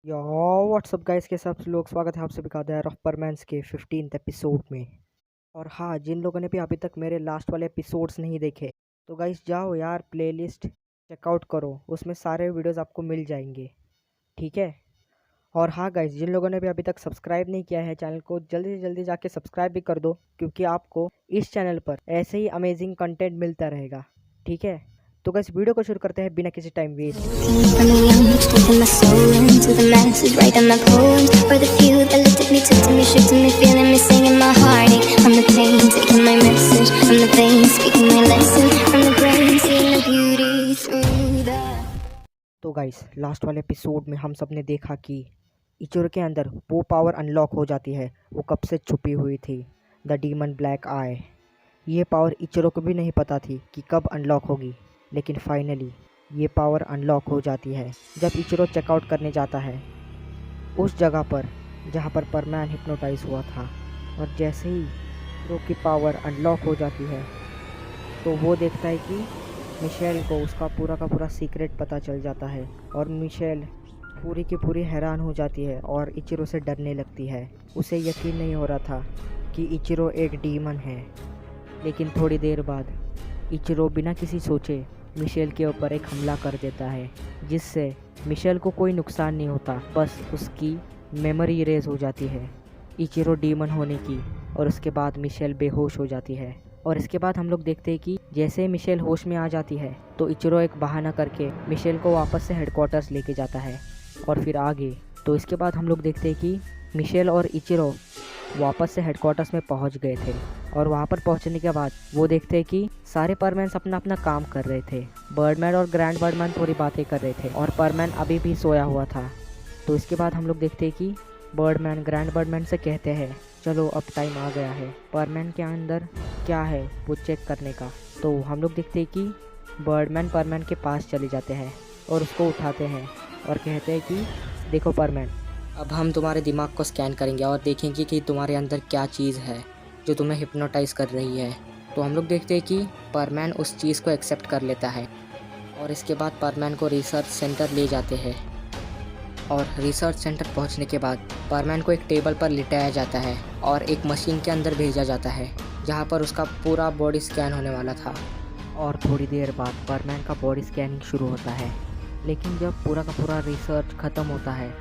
यो WhatsApp guys के सब लोग स्वागत है आप सभी का द परमैंस के 15th एपिसोड में। और हाँ, जिन लोगों ने भी अभी तक मेरे लास्ट वाले एपिसोड्स नहीं देखे तो गाइस जाओ यार, प्लेलिस्ट चेकआउट करो, उसमें सारे वीडियोस आपको मिल जाएंगे, ठीक है। और हाँ गाइस, जिन लोगों ने भी अभी तक सब्सक्राइब नहीं किया है चैनल को, जल्दी से जल्दी जाके सब्सक्राइब भी कर दो, क्योंकि आपको इस चैनल पर ऐसे ही अमेजिंग कंटेंट मिलता रहेगा, ठीक है। तो गाइस वीडियो को शुरू करते हैं बिना किसी time waste. From a young age, taking my soul into the masses, writing my poems for the few that lifted me, took to me, shook to me, feeling me, singing my heartache. From the pain, taking my message from the veins, speaking my lesson from the brain, seeing the beauty through the. तो guys last वाले episode में हम सब ने देखा कि Ichiro के अंदर वो पावर अनलॉक हो जाती है वो कब से छुपी हुई थी, द डीमन ब्लैक आई। ये पावर इचिरो को भी नहीं पता थी कि कब अनलॉक होगी, लेकिन फाइनली ये पावर अनलॉक हो जाती है जब इचिरो चेकआउट करने जाता है उस जगह पर जहाँ पर परमैन हिप्नोटाइज हुआ था। और जैसे ही इचिरो की पावर अनलॉक हो जाती है तो वो देखता है कि मिशेल को उसका पूरा का पूरा सीक्रेट पता चल जाता है, और मिशेल पूरी की पूरी हैरान हो जाती है और इचिरो से डरने लगती है। उसे यकीन नहीं हो रहा था कि इचिरो एक डीमन है। लेकिन थोड़ी देर बाद इचिरो बिना किसी सोचे मिशेल के ऊपर एक हमला कर देता है, जिससे मिशेल को कोई नुकसान नहीं होता, बस उसकी मेमोरी इरेज हो जाती है इचिरो डीमन होने की। और उसके बाद मिशेल बेहोश हो जाती है। और इसके बाद हम लोग देखते हैं कि जैसे ही मिशेल होश में आ जाती है तो इचिरो एक बहाना करके मिशेल को वापस से हेडक्वार्टर्स लेके जाता है। और फिर आगे तो इसके बाद हम लोग देखते हैं कि मिशेल और इचिरो वापस से हेडक्वार्टर्स में पहुंच गए थे। और वहां पर पहुंचने के बाद वो देखते हैं कि सारे परमैन्स अपना अपना काम कर रहे थे। बर्डमैन और ग्रैंड बर्डमैन थोड़ी बातें कर रहे थे और परमैन अभी भी सोया हुआ था। तो इसके बाद हम लोग देखते हैं कि बर्डमैन ग्रैंड बर्डमैन से कहते हैं चलो अब टाइम आ गया है परमैन के अंदर क्या है वो चेक करने का। तो हम लोग देखते हैं कि बर्डमैन परमैन के पास चले जाते हैं और उसको उठाते हैं और कहते हैं कि देखो परमैन, अब हम तुम्हारे दिमाग को स्कैन करेंगे और देखेंगे कि तुम्हारे अंदर क्या चीज़ है जो तुम्हें हिप्नोटाइज कर रही है। तो हम लोग देखते हैं कि परमैन उस चीज़ को एक्सेप्ट कर लेता है। और इसके बाद परमैन को रिसर्च सेंटर ले जाते हैं। और रिसर्च सेंटर पहुंचने के बाद परमैन को एक टेबल पर लिटाया जाता है और एक मशीन के अंदर भेजा जाता है जहां पर उसका पूरा बॉडी स्कैन होने वाला था। और थोड़ी देर बाद परमैन का बॉडी स्कैनिंग शुरू होता है। लेकिन जब पूरा का पूरा रिसर्च ख़त्म होता है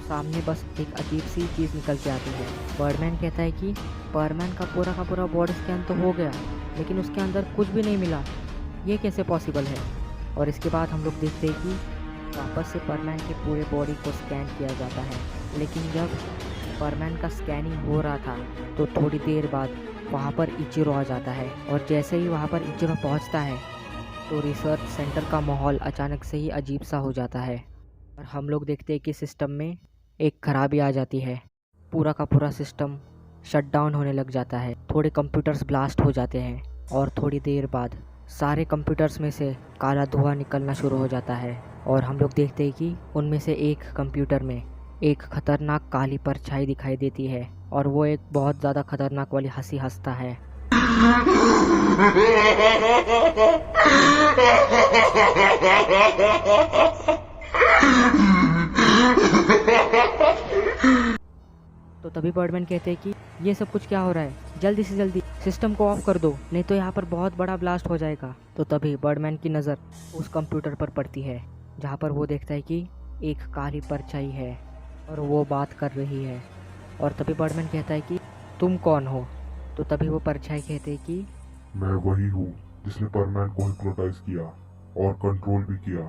सामने बस एक अजीब सी चीज़ निकल के आती है। बर्डमैन कहता है कि परमैन का पूरा बॉडी स्कैन तो हो गया, लेकिन उसके अंदर कुछ भी नहीं मिला, ये कैसे पॉसिबल है। और इसके बाद हम लोग देखते हैं कि वापस से परमैन के पूरे बॉडी को स्कैन किया जाता है। लेकिन जब परमैन का स्कैनिंग हो रहा था तो थोड़ी देर बाद वहाँ पर इचिरो आ जाता है। और जैसे ही वहाँ पर इचिरो पहुँचता है तो रिसर्च सेंटर का माहौल अचानक से ही अजीब सा हो जाता है। और हम लोग देखते हैं कि सिस्टम में एक खराबी आ जाती है, पूरा का पूरा सिस्टम शट डाउन होने लग जाता है। थोड़े कंप्यूटर्स ब्लास्ट हो जाते हैं और थोड़ी देर बाद सारे कंप्यूटर्स में से काला धुआं निकलना शुरू हो जाता है। और हम लोग देखते हैं कि उनमें से एक कंप्यूटर में एक खतरनाक काली परछाई दिखाई देती है और वो एक बहुत ज़्यादा खतरनाक वाली हंसी हंसता है। तो तभी बर्डमैन कहते हैं कि ये सब कुछ क्या हो रहा है, जल्दी से जल्दी सिस्टम को ऑफ कर दो, नहीं तो यहाँ पर बहुत बड़ा ब्लास्ट हो जाएगा। तो तभी बर्डमैन की नज़र उस कंप्यूटर पर पड़ती है जहाँ पर वो देखता है कि एक काली परछाई है और वो बात कर रही है। और तभी बर्डमैन कहता है कि तुम कौन हो। तो तभी वो परछाई कहते हैं कि मैं वही हूँ जिसने परमैन को हिप्नोटाइज किया और कंट्रोल भी किया।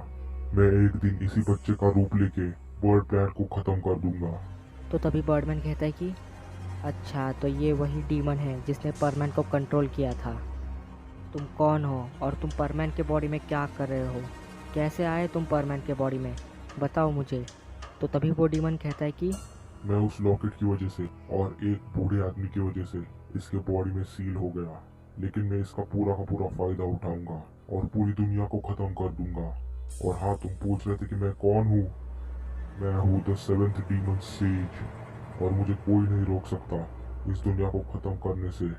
मैं एक दिन इसी बच्चे का रूप लेके वर्ल्ड प्लान को खत्म कर दूंगा। तो तभी बर्डमैन कहता है कि अच्छा, तो ये वही डीमन है जिसने परमैन को कंट्रोल किया था। तुम कौन हो और तुम परमैन के बॉडी में क्या कर रहे हो, कैसे आए तुम परमैन के बॉडी में, बताओ मुझे। तो तभी वो डीमन कहता है कि मैं उस लॉकेट की वजह से और एक बूढ़े आदमी की वजह से इसके बॉडी में सील हो गया, लेकिन मैं इसका पूरा का पूरा फायदा उठाऊंगा और पूरी दुनिया को खत्म कर दूंगा। और हाँ, तुम पूछ रहे थे कि मैं कौन हूँ। मैं हूँ द 7th डीमन सेज और मुझे कोई नहीं रोक सकता इस दुनिया को खत्म करने से।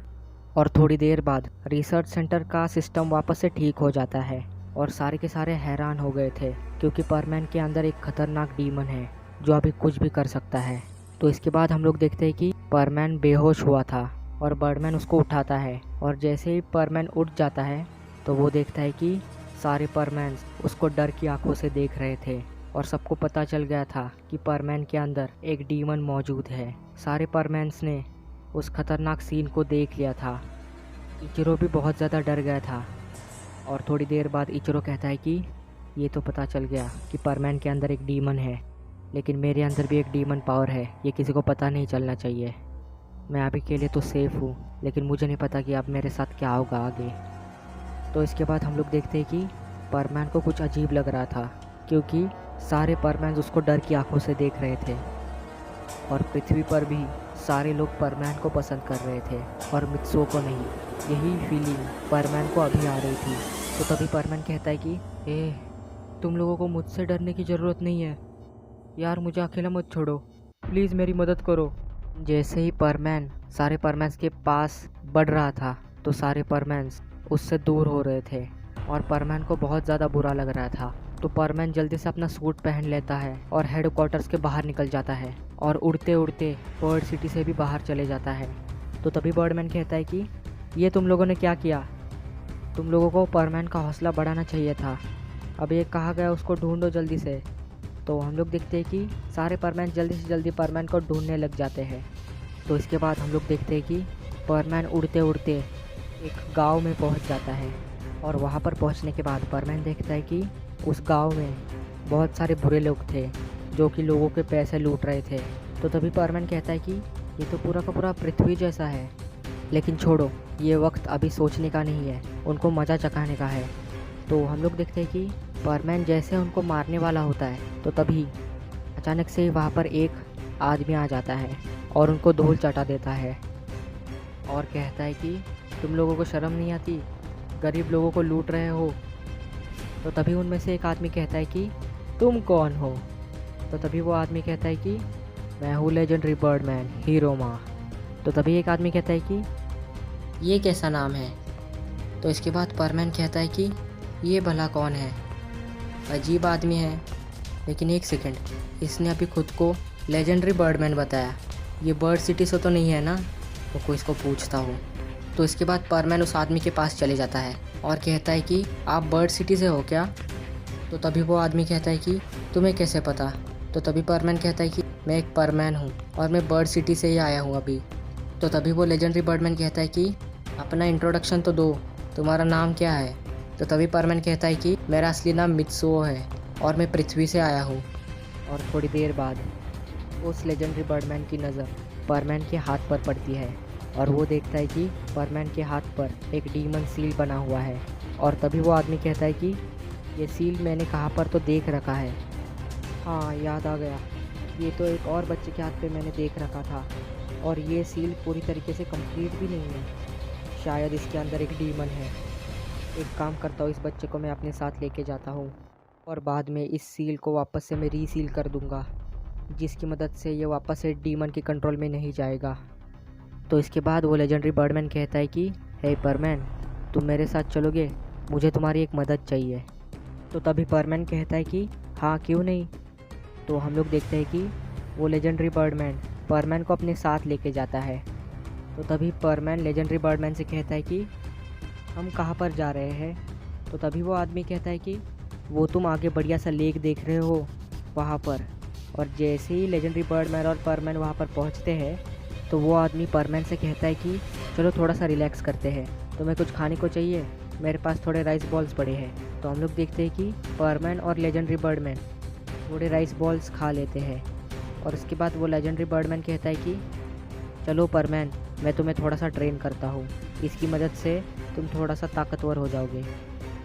और थोड़ी देर बाद रिसर्च सेंटर का सिस्टम वापस से ठीक हो जाता है और सारे के सारे हैरान हो गए थे क्योंकि परमैन के अंदर एक खतरनाक डीमन है जो अभी कुछ भी कर सकता है। तो इसके बाद हम लोग देखते हैं कि परमैन बेहोश हुआ था और बर्डमैन उसको उठाता है, और जैसे ही परमैन उठ जाता है तो वो देखता है कि सारे परमैन्स उसको डर की आंखों से देख रहे थे और सबको पता चल गया था कि परमैन के अंदर एक डीमन मौजूद है। सारे परमैन्स ने उस खतरनाक सीन को देख लिया था। इचिरो भी बहुत ज़्यादा डर गया था, और थोड़ी देर बाद इचिरो कहता है कि ये तो पता चल गया कि परमैन के अंदर एक डीमन है, लेकिन मेरे अंदर भी एक डीमन पावर है, ये किसी को पता नहीं चलना चाहिए। मैं अभी के लिए तो सेफ़ हूँ, लेकिन मुझे नहीं पता कि अब मेरे साथ क्या होगा आगे। तो इसके बाद हम लोग देखते हैं कि परमैन को कुछ अजीब लग रहा था, क्योंकि सारे परमैन्स उसको डर की आंखों से देख रहे थे, और पृथ्वी पर भी सारे लोग परमैन को पसंद कर रहे थे और मित्सुओ को नहीं। यही फीलिंग परमैन को अभी आ रही थी। तो तभी परमैन कहता है कि तुम लोगों को मुझसे डरने की ज़रूरत नहीं है यार, मुझे अकेला मत छोड़ो, प्लीज़ मेरी मदद करो। जैसे ही परमैन सारे परमैन्स के पास बढ़ रहा था तो सारे परमैन्स उससे दूर हो रहे थे, और परमैन को बहुत ज़्यादा बुरा लग रहा था। तो परमैन जल्दी से अपना सूट पहन लेता है और हेडक्वार्टर्स के बाहर निकल जाता है, और उड़ते उड़ते बर्ड सिटी से भी बाहर चले जाता है। तो तभी बर्डमैन कहता है कि ये तुम लोगों ने क्या किया, तुम लोगों को परमैन का हौसला बढ़ाना चाहिए था। अब ये कहा गया उसको ढूंढो जल्दी से। तो हम लोग देखते हैं कि सारे परमैन जल्दी से जल्दी परमैन को ढूंढने लग जाते हैं। तो इसके बाद हम लोग देखते हैं कि परमैन उड़ते उड़ते एक गांव में पहुंच जाता है, और वहां पर पहुंचने के बाद परमैन देखता है कि उस गांव में बहुत सारे बुरे लोग थे जो कि लोगों के पैसे लूट रहे थे। तो तभी परमैन कहता है कि ये तो पूरा का पूरा पृथ्वी जैसा है, लेकिन छोड़ो, ये वक्त अभी सोचने का नहीं है, उनको मज़ा चखाने का है। तो हम लोग देखते हैं कि परमैन जैसे उनको मारने वाला होता है तो तभी अचानक से वहाँ पर एक आदमी आ जाता है और उनको धूल चटा देता है, और कहता है कि तुम लोगों को शर्म नहीं आती, गरीब लोगों को लूट रहे हो। तो तभी उनमें से एक आदमी कहता है कि तुम कौन हो। तो तभी वो आदमी कहता है कि मैं हूँ लेजेंडरी बर्डमैन हीरोमा। तो तभी एक आदमी कहता है कि ये कैसा नाम है। तो इसके बाद परमैन कहता है कि ये भला कौन है, अजीब आदमी है, लेकिन एक सेकंड, इसने अभी खुद को लेजेंडरी बर्डमैन बताया, ये बर्ड सिटी से तो नहीं है ना। तो कोई इसको पूछता हूँ। तो इसके बाद परमैन उस आदमी के पास चले जाता है और कहता है कि आप बर्ड सिटी से हो क्या। तो तभी वो आदमी कहता है कि तुम्हें कैसे पता। तो तभी परमैन कहता है कि मैं एक परमैन हूँ और मैं बर्ड सिटी से ही आया हूँ अभी। तो तभी वो लेजेंडरी बर्डमैन कहता है कि अपना इंट्रोडक्शन तो दो, तुम्हारा नाम क्या है। तो तभी परमैन कहता है कि मेरा असली नाम मित्सुओ है और मैं पृथ्वी से आया हूँ। और थोड़ी देर बाद उस लेजेंडरी बर्डमैन की नज़र परमैन के हाथ पर पड़ती है, और वो देखता है कि परमैन के हाथ पर एक डीमन सील बना हुआ है। और तभी वो आदमी कहता है कि ये सील मैंने कहाँ पर तो देख रखा है, हाँ याद आ गया, ये तो एक और बच्चे के हाथ पे मैंने देख रखा था, और ये सील पूरी तरीके से कंप्लीट भी नहीं है, शायद इसके अंदर एक डीमन है। एक काम करता हूँ, इस बच्चे को मैं अपने साथ लेके जाता हूँ और बाद में इस सील को वापस से मैं रीसील कर दूँगा, जिसकी मदद से ये वापस से डीमन के कंट्रोल में नहीं जाएगा। तो इसके बाद वो लेजेंडरी बर्डमैन कहता है कि हे परमैन, तुम मेरे साथ चलोगे, मुझे तुम्हारी एक मदद चाहिए। तो तभी परमैन कहता है कि हाँ क्यों नहीं। तो हम लोग देखते हैं कि वो लेजेंडरी बर्डमैन परमैन को अपने साथ लेके जाता है। तो तभी परमैन लेजेंडरी बर्डमैन से कहता है कि हम कहाँ पर जा रहे हैं। तो तभी वो आदमी कहता है कि वो तुम आगे बढ़िया सा लेक देख रहे हो वहाँ पर। और जैसे ही लेजेंडरी बर्डमैन और परमैन वहाँ पर पहुँचते हैं तो वो आदमी परमैन से कहता है कि चलो थोड़ा सा रिलैक्स करते हैं, तुम्हें कुछ खाने को चाहिए, मेरे पास थोड़े राइस बॉल्स पड़े हैं। तो हम लोग देखते हैं कि परमैन और लेजेंडरी बर्डमैन थोड़े राइस बॉल्स खा लेते हैं, और उसके बाद वो लेजेंडरी बर्डमैन कहता है कि चलो परमैन, मैं तुम्हें थोड़ा सा ट्रेन करता हूँ, इसकी मदद से तुम थोड़ा सा ताकतवर हो जाओगे।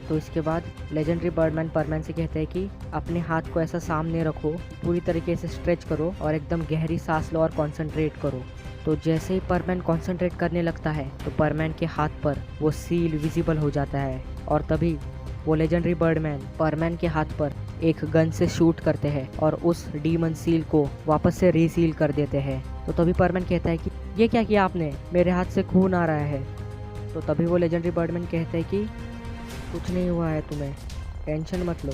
तो इसके बाद लेजेंडरी बर्डमैन परमैन से कहते हैं कि अपने हाथ को ऐसा सामने रखो, पूरी तरीके से स्ट्रेच करो और एकदम गहरी सांस लो और कंसंट्रेट करो। तो जैसे ही परमैन कंसंट्रेट करने लगता है तो परमैन के हाथ पर वो सील विजिबल हो जाता है, और तभी वो लेजेंडरी बर्डमैन परमैन के हाथ पर एक गन से शूट करते हैं और उस डीमन सील को वापस से रीसील कर देते हैं। तो तभी परमैन कहता है कि ये क्या किया आपने, मेरे हाथ से खून आ रहा है। तो तभी वो लेजेंडरी बर्डमैन कहते हैं कि कुछ नहीं हुआ है, तुम्हें टेंशन मत लो।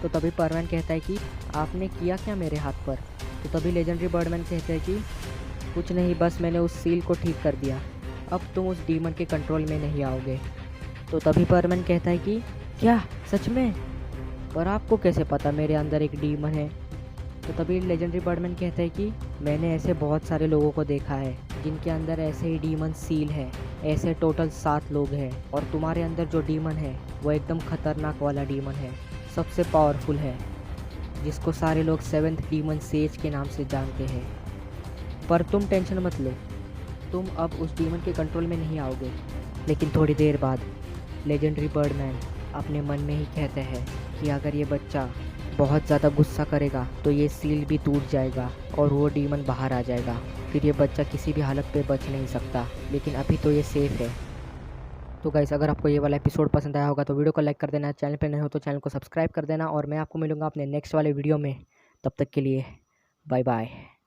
तो तभी परमैन कहता है कि आपने किया क्या मेरे हाथ पर। तो तभी लेजेंडरी बर्डमैन कहते हैं कि कुछ नहीं, बस मैंने उस सील को ठीक कर दिया, अब तुम उस डीमन के कंट्रोल में नहीं आओगे। तो तभी बर्डमैन कहता है कि क्या सच में? पर आपको कैसे पता मेरे अंदर एक डीमन है? तो तभी लेजेंडरी बर्डमैन कहता है कि मैंने ऐसे बहुत सारे लोगों को देखा है जिनके अंदर ऐसे ही डीमन सील है। ऐसे टोटल 7 लोग हैं और तुम्हारे अंदर जो डीमन है वो एकदम खतरनाक वाला डीमन है, सबसे पावरफुल है, जिसको सारे लोग 7th डीमन सेज के नाम से जानते हैं। पर तुम टेंशन मत लो, तुम अब उस डीमन के कंट्रोल में नहीं आओगे। लेकिन थोड़ी देर बाद लेजेंडरी बर्डमैन अपने मन में ही कहते हैं कि अगर ये बच्चा बहुत ज़्यादा गुस्सा करेगा तो ये सील भी टूट जाएगा और वो डीमन बाहर आ जाएगा। फिर ये बच्चा किसी भी हालत पे बच नहीं सकता, लेकिन अभी तो ये सेफ़ है। तो गाइस, अगर आपको ये वाला एपिसोड पसंद आया होगा तो वीडियो को लाइक कर देना, चैनल पे नए हो तो चैनल को सब्सक्राइब कर देना, और मैं आपको मिलूँगा अपने नेक्स्ट वाले वीडियो में। तब तक के लिए बाय बाय।